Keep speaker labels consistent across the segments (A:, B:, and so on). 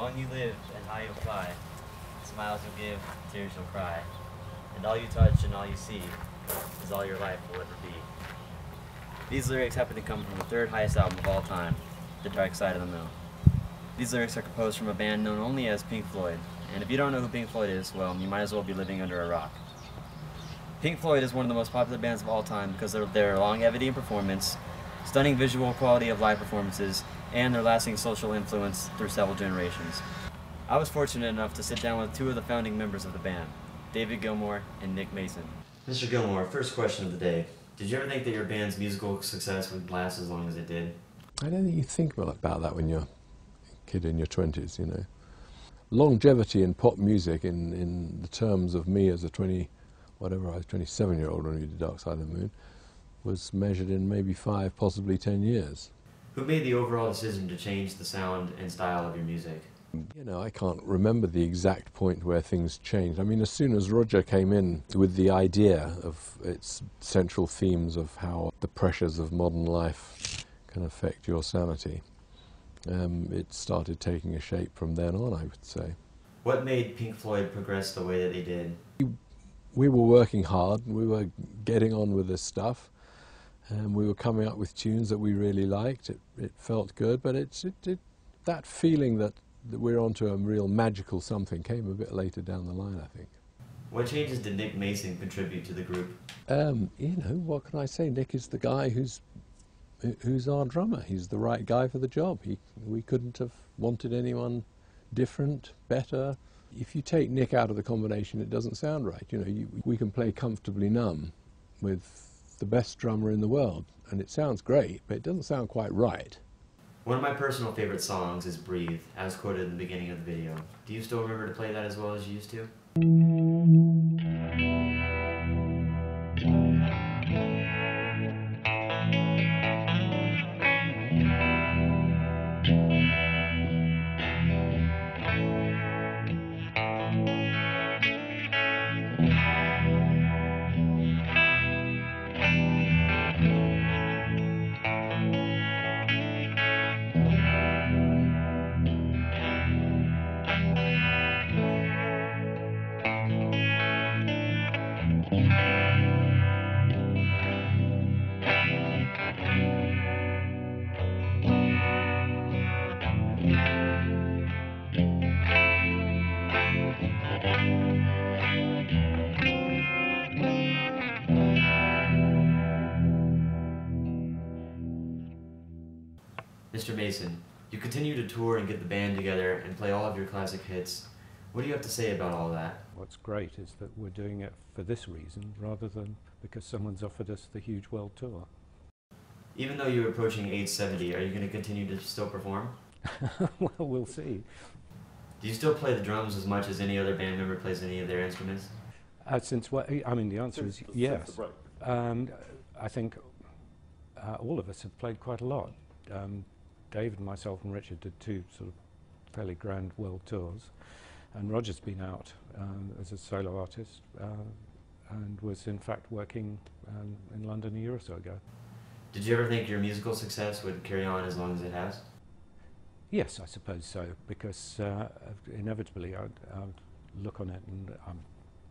A: Long you live and high you'll fly, smiles you'll give, tears you'll cry, and all you touch and all you see is all your life will ever be. These lyrics happen to come from the third highest album of all time, The Dark Side of the Moon. These lyrics are composed from a band known only as Pink Floyd, and if you don't know who Pink Floyd is, well, you might as well be living under a rock. Pink Floyd is one of the most popular bands of all time because of their longevity in performance, stunning visual quality of live performances, and their lasting social influence through several generations. I was fortunate enough to sit down with two of the founding members of the band, David Gilmour and Nick Mason. Mr. Gilmour, first question of the day. Did you ever think that your band's musical success would last as long as it did?
B: I don't think you think about that when you're a kid in your 20s, you know. Longevity in pop music, in the terms of me as a 27-year-old when we did Dark Side of the Moon, was measured in maybe 5, possibly 10 years.
A: Who made the overall decision to change the sound and style of your music?
B: You know, I can't remember the exact point where things changed. I mean, as soon as Roger came in with the idea of its central themes of how the pressures of modern life can affect your sanity, it started taking a shape from then on, I would say.
A: What made Pink Floyd progress the way that they did?
B: We were working hard, we were getting on with this stuff, and we were coming up with tunes that we really liked. It felt good, but that feeling that we're onto a real magical something came a bit later down the line, I think.
A: What changes did Nick Mason contribute to the group?
B: You know, what can I say? Nick is the guy who's our drummer. He's the right guy for the job. We couldn't have wanted anyone different, better. If you take Nick out of the combination, it doesn't sound right. You know, we can play Comfortably Numb with the best drummer in the world, and it sounds great, but it doesn't sound quite right.
A: One of my personal favorite songs is Breathe, as quoted in the beginning of the video. Do you still remember to play that as well as you used to? Mr. Mason, you continue to tour and get the band together and play all of your classic hits. What do you have to say about all that?
C: What's great is that we're doing it for this reason rather than because someone's offered us the huge world tour.
A: Even though you're approaching age 70, are you going to continue to still perform?
C: Well, we'll see.
A: Do you still play the drums as much as any other band member plays any of their instruments?
C: I mean, the answer is yes. I think all of us have played quite a lot. David, myself and Richard did 2 sort of fairly grand world tours, and Roger's been out as a solo artist and was in fact working in London a year or so ago.
A: Did you ever think your musical success would carry on as long as it has? Yes,
C: I suppose so, because inevitably I'd look on it and I'm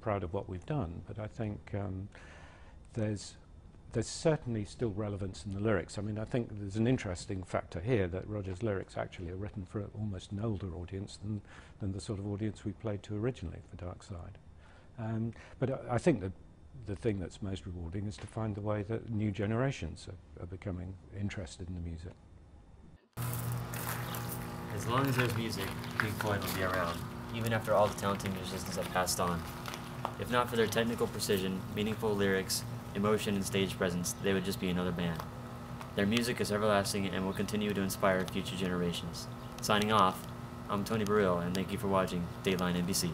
C: proud of what we've done, but I think there's certainly still relevance in the lyrics. I mean, I think there's an interesting factor here that Roger's lyrics actually are written for almost an older audience than the sort of audience we played to originally for Dark Side. But I think that the thing that's most rewarding is to find the way that new generations are becoming interested in the music.
A: As long as there's music, Pink Floyd will be around, even after all the talented musicians have passed on. If not for their technical precision, meaningful lyrics, emotion, and stage presence, they would just be another band. Their music is everlasting and will continue to inspire future generations. Signing off, I'm Tony Burrill, and thank you for watching Dateline NBC.